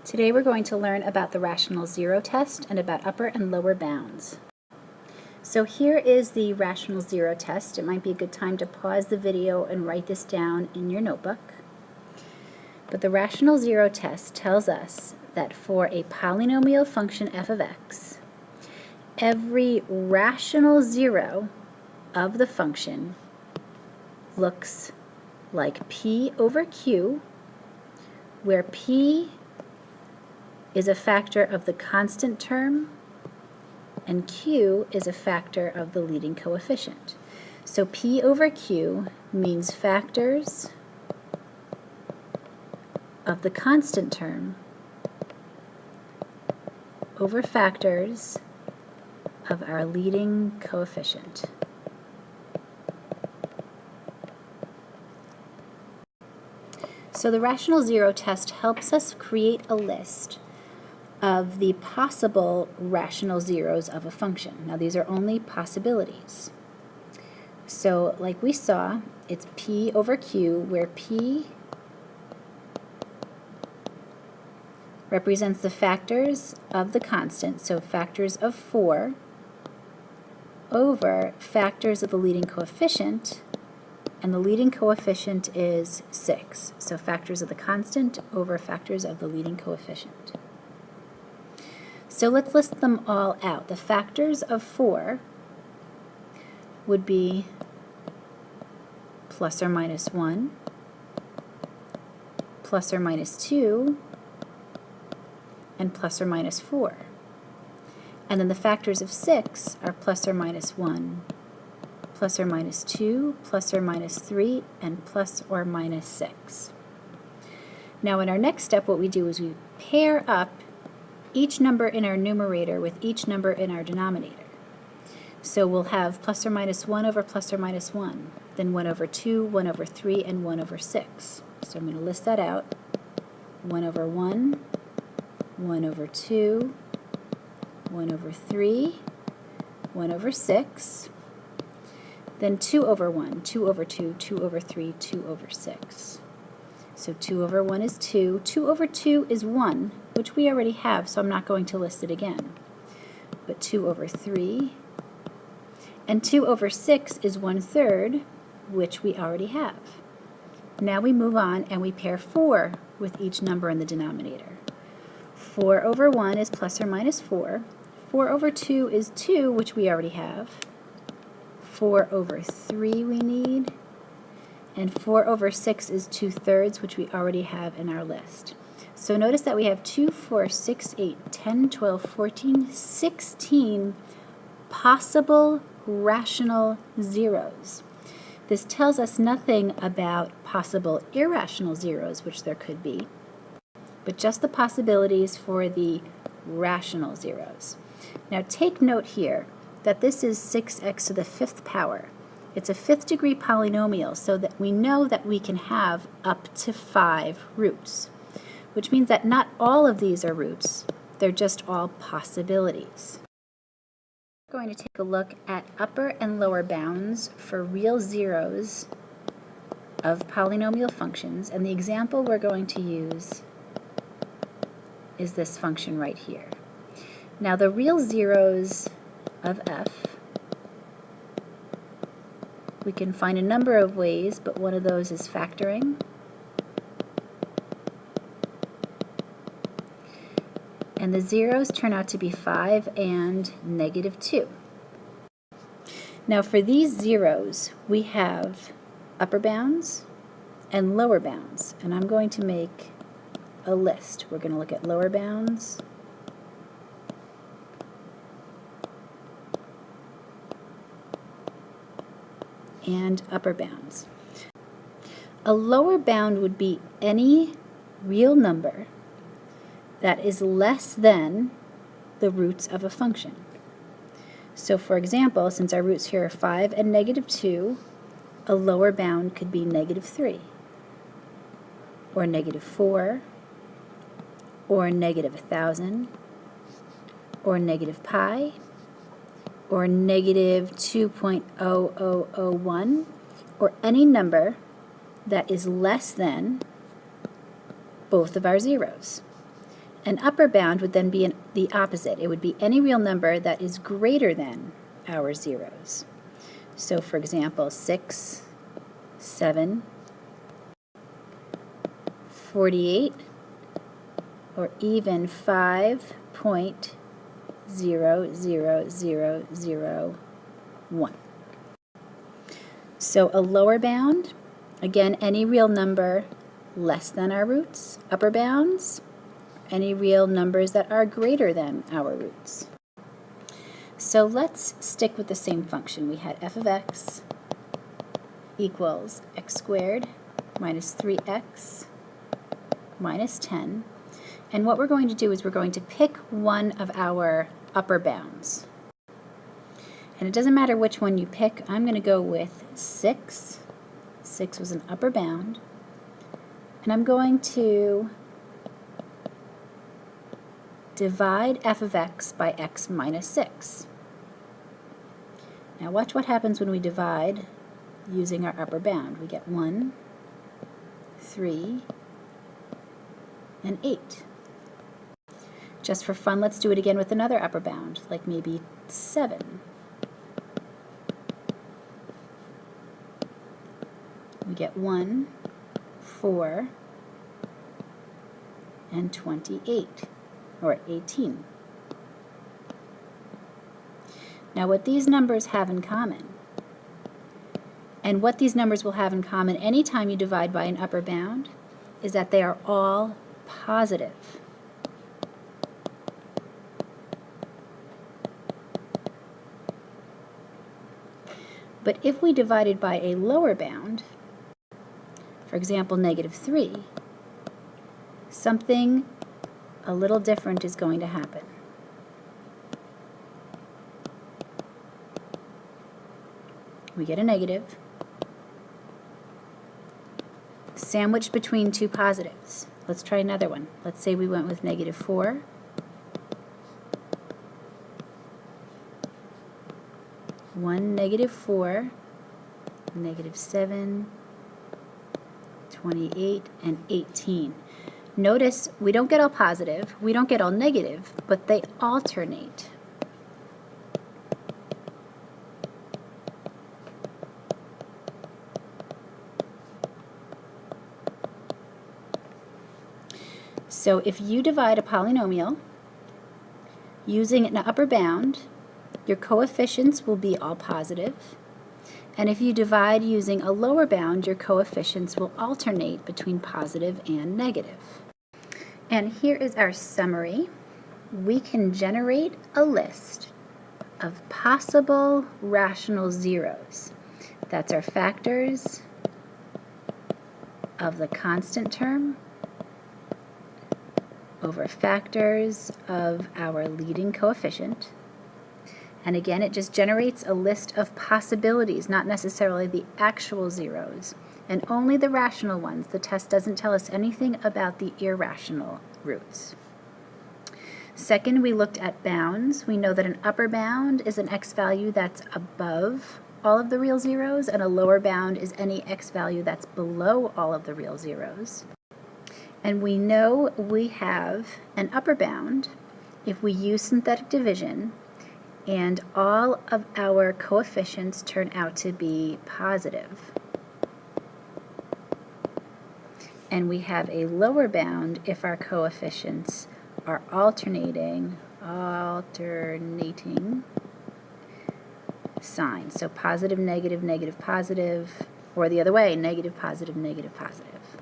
Today we're going to learn about the rational zero test and about upper and lower bounds. So here is the rational zero test. It might be a good time to pause the video and write this down in your notebook. But the rational zero test tells us that for a polynomial function f of x, every rational zero of the function looks like p over q, where p is a factor of the constant term and q is a factor of the leading coefficient. So p over q means factors of the constant term over factors of our leading coefficient. So the rational zero test helps us create a list of the possible rational zeros of a function. Now these are only possibilities. So like we saw, it's p over q, where p represents the factors of the constant, so factors of 4 over factors of the leading coefficient, and the leading coefficient is 6. So factors of the constant over factors of the leading coefficient. So let's list them all out. The factors of 4 would be plus or minus 1, plus or minus 2, and plus or minus 4. And then the factors of 6 are plus or minus 1, plus or minus 2, plus or minus 3, and plus or minus 6. Now in our next step, what we do is we pair up each number in our numerator with each number in our denominator. So we'll have plus or minus 1 over plus or minus 1, then 1 over 2, 1 over 3, and 1 over 6. So I'm going to list that out. 1 over 1, 1 over 2, 1 over 3, 1 over 6, then 2 over 1, 2 over 2, 2 over 3, 2 over 6. So 2 over 1 is 2. 2 over 2 is 1, which we already have, so I'm not going to list it again. But 2 over 3, and 2 over 6 is 1/3, which we already have. Now we move on and we pair 4 with each number in the denominator. 4 over 1 is plus or minus 4. 4 over 2 is 2, which we already have. 4 over 3 we need. And 4 over 6 is 2/3, which we already have in our list. So notice that we have 2, 4, 6, 8, 10, 12, 14, 16 possible rational zeros. This tells us nothing about possible irrational zeros, which there could be, but just the possibilities for the rational zeros. Now take note here that this is 6x to the 5th power. It's a 5th degree polynomial, so that we know that we can have up to 5 roots, which means that not all of these are roots, they're just all possibilities. We're going to take a look at upper and lower bounds for real zeros of polynomial functions, and the example we're going to use is this function right here. Now the real zeros of f, we can find a number of ways, but one of those is factoring. And the zeros turn out to be 5 and -2. Now for these zeros, we have upper bounds and lower bounds, and I'm going to make a list. We're going to look at lower bounds, and upper bounds. A lower bound would be any real number that is less than the roots of a function. So for example, since our roots here are 5 and -2, a lower bound could be -3, or -4, or -1,000, or -pi, or -2.0001, or any number that is less than both of our zeros. An upper bound would then be the opposite. It would be any real number that is greater than our zeros. So for example, 6, 7, 48, or even 5.00001. So a lower bound, again, any real number less than our roots. Upper bounds, any real numbers that are greater than our roots. So let's stick with the same function. We had f of x equals x squared minus 3x minus 10. And what we're going to do is we're going to pick one of our upper bounds. And it doesn't matter which one you pick. I'm going to go with 6. 6 was an upper bound. And I'm going to divide f of x by x minus 6. Now watch what happens when we divide using our upper bound. We get 1, 3, and 8. Just for fun, let's do it again with another upper bound, like maybe 7. We get 1, 4, and 28, or 18. Now what these numbers have in common, and what these numbers will have in common anytime you divide by an upper bound, is that they are all positive. But if we divided by a lower bound, for example, -3, something a little different is going to happen. We get a negative sandwiched between two positives. Let's try another one. Let's say we went with -4, -4, -7, 28, and 18. Notice we don't get all positive, we don't get all negative, but they alternate. So if you divide a polynomial using an upper bound, your coefficients will be all positive. And if you divide using a lower bound, your coefficients will alternate between positive and negative. And here is our summary. We can generate a list of possible rational zeros. That's our factors of the constant term over factors of our leading coefficient. And again, it just generates a list of possibilities, not necessarily the actual zeros, and only the rational ones. The test doesn't tell us anything about the irrational roots. Second, we looked at bounds. We know that an upper bound is an x value that's above all of the real zeros, and a lower bound is any x value that's below all of the real zeros. And we know we have an upper bound if we use synthetic division and all of our coefficients turn out to be positive. And we have a lower bound if our coefficients are alternating signs. So positive, negative, negative, positive, or the other way, negative, positive, negative, positive.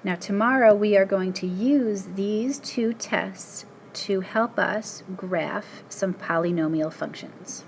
Now tomorrow we are going to use these two tests to help us graph some polynomial functions.